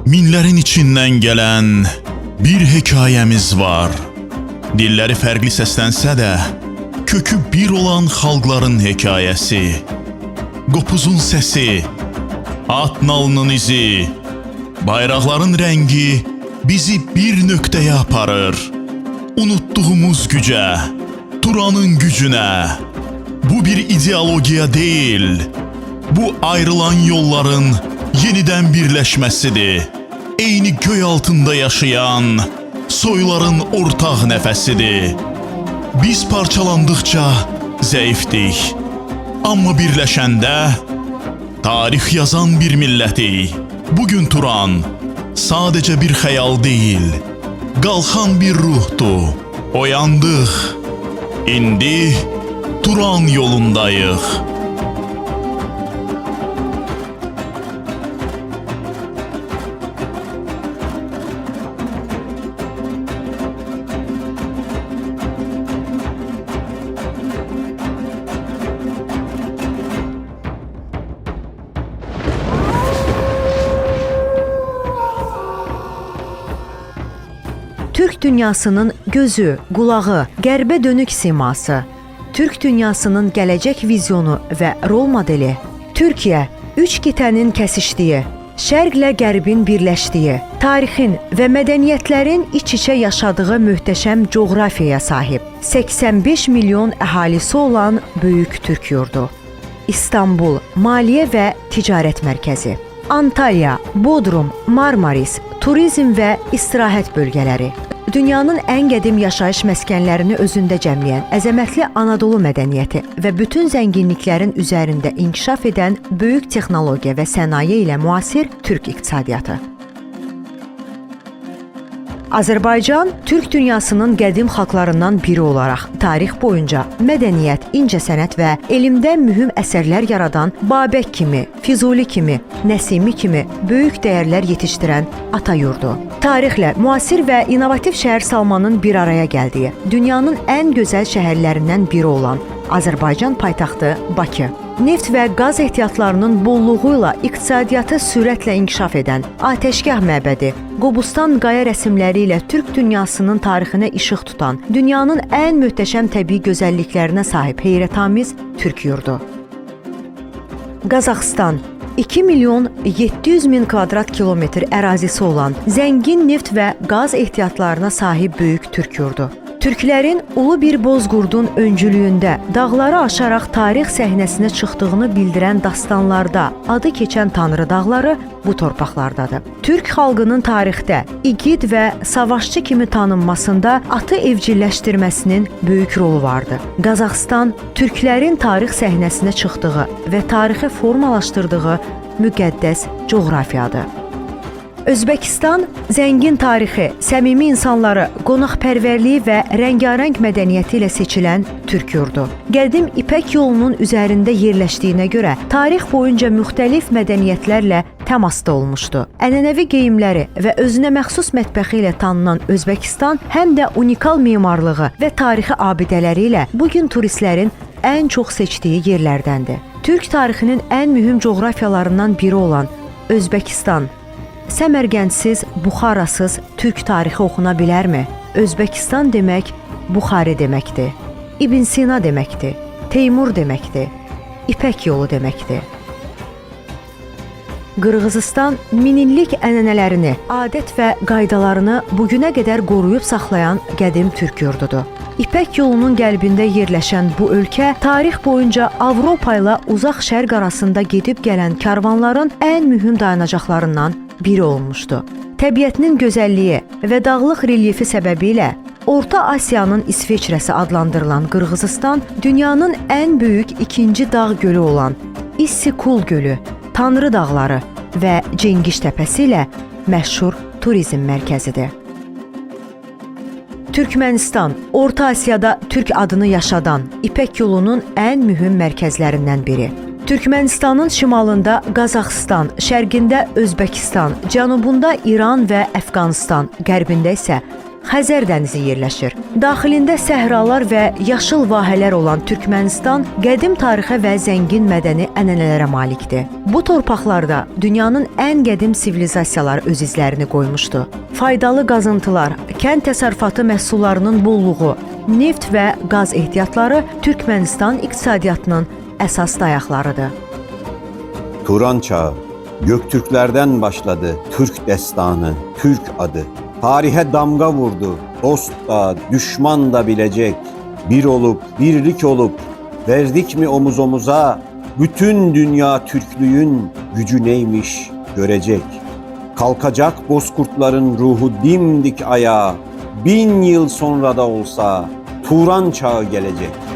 Minlərin içindən gələn bir hekayəmiz var. Dilləri fərqli səslənsə də, kökü bir olan xalqların hekayəsi. Qopuzun səsi, at nalının izi, bayraqların rəngi bizi bir nöqtəyə aparır. Unutduğumuz gücə, Turanın gücünə. Bu bir ideologiya deyil, bu ayrılan yolların yenidən birləşməsidir. Eyni göy altında yaşayan soyların ortaq nəfəsidir. Biz parçalandıqca zəifdik, amma birləşəndə tarix yazan bir millətik. Bugün Turan sadəcə bir xəyal deyil, qalxan bir ruhdur. Oyandıq, indi Turan yolundayıq. Türk dünyasının gözü, qulağı, qərbə dönük siması, Türk dünyasının gələcək vizyonu və rol modeli, Türkiyə, üç qitənin kəsişdiyi, şərqlə qərbin birləşdiyi, tarixin və mədəniyyətlərin iç-içə yaşadığı möhtəşəm coğrafiyaya sahib, 85 milyon əhalisi olan böyük Türk yurdu, İstanbul, maliyyə və ticarət mərkəzi, Antalya, Bodrum, Marmaris, turizm və istirahət bölgələri, dünyanın ən qədim yaşayış məskənlərini özündə cəmləyən əzəmətli Anadolu mədəniyyəti və bütün zənginliklərin üzərində inkişaf edən böyük texnologiya və sənaye ilə müasir Türk iqtisadiyyatı. Azərbaycan, Türk dünyasının qədim xalqlarından biri olaraq tarix boyunca mədəniyyət, incəsənət və elmdə mühüm əsərlər yaradan Babək kimi, Füzuli kimi, Nəsimi kimi böyük dəyərlər yetişdirən ata yurdu. Tarixlə müasir və innovativ şəhər salmanın bir araya gəldiyi, dünyanın ən gözəl şəhərlərindən biri olan Azərbaycan paytaxtı Bakı. Neft və qaz ehtiyatlarının bolluğu ilə iqtisadiyyatı sürətlə inkişaf edən Atəşgah məbədi, Qobustan qaya rəsmləri ilə Türk dünyasının tarixinə işıq tutan, dünyanın ən möhtəşəm təbii gözəlliklərinə sahib heyrətamiz Türk yurdu. Qazaxıstan 2 milyon 700 min kvadrat kilometr ərazisi olan zəngin neft və qaz ehtiyatlarına sahib böyük Türk yurdu. Türklərin ulu bir bozqurdun öncülüyündə dağları aşaraq tarix səhnəsinə çıxdığını bildirən dastanlarda adı keçən Tanrı dağları bu torpaqlardadır. Türk xalqının tarixdə igid və savaşçı kimi tanınmasında atı evcilləşdirməsinin böyük rolu vardı. Qazaxıstan türklərin tarix səhnəsinə çıxdığı və tarixi formalaşdırdığı müqəddəs coğrafiyadır. Özbəkistan zəngin tarixi, səmimi insanları, qonaqpərvərliyi və rəngarəng mədəniyyəti ilə seçilən Türk yurdu. Qədim İpək yolunun üzərində yerləşdiyinə görə tarix boyunca müxtəlif mədəniyyətlərlə təmasda olmuşdu. Ənənəvi geyimləri və özünə məxsus mətbəxi ilə tanınan Özbəkistan həm də unikal memarlığı və tarixi abidələri ilə bugün turistlərin ən çox seçdiyi yerlərdəndir. Türk tarixinin ən mühüm coğrafiyalarından biri olan Özbəkistan, Səmərqəndsiz, Buxarasız Türk tarixi oxuna bilərmi? Özbəkistan demək Buxarə deməkdir, İbn Sina deməkdir, Teymur deməkdir, İpək yolu deməkdir. Qırğızistan minillik ənənələrini, adət və qaydalarını bugünə qədər qoruyub saxlayan qədim Türk yurdudur. İpək yolunun qəlbində yerləşən bu ölkə tarix boyunca Avropa ilə uzaq şərq arasında gedib gələn karvanların ən mühüm dayanacaqlarından biri olmuşdu. Təbiətinin gözəlliyi və dağlıq relyefi səbəbilə Orta Asiyanın İsveçrəsi adlandırılan Qırğızistan, dünyanın ən böyük ikinci dağ gölü olan İssi-Kul gölü, Tanrı dağları və Cengiz təpəsi ilə məşhur turizm mərkəzidir. Türkmənistan, Orta Asiyada Türk adını yaşadan İpək yolunun ən mühüm mərkəzlərindən biri. Türkmənistanın şimalında Qazaxıstan, şərqində Özbəkistan, cənubunda İran və Əfqanistan, qərbində isə Xəzər dənizi yerləşir. Daxilində səhralar və yaşıl vahələr olan Türkmənistan qədim tarixə və zəngin mədəni ənənələrə malikdir. Bu torpaqlarda dünyanın ən qədim sivilizasiyaları öz izlərini qoymuşdu. Faydalı qazıntılar, kənd təsərrüfatı məhsullarının bolluğu, neft və qaz ehtiyatları Türkmənistan iqtisadiyyatının əsas dayaqlarıdır. Turan çağı, Göktürklerden başladı Türk destanı, Türk adı. Tarihe damga vurdu, dost da, düşman da bilecek. Bir olup, birlik olup, verdik mi omuz omuza, bütün dünya Türklüğün gücü neymiş görecek. Kalkacak bozkurtların ruhu dimdik ayağa, 1000 yıl sonra da olsa Turan çağı gelecek.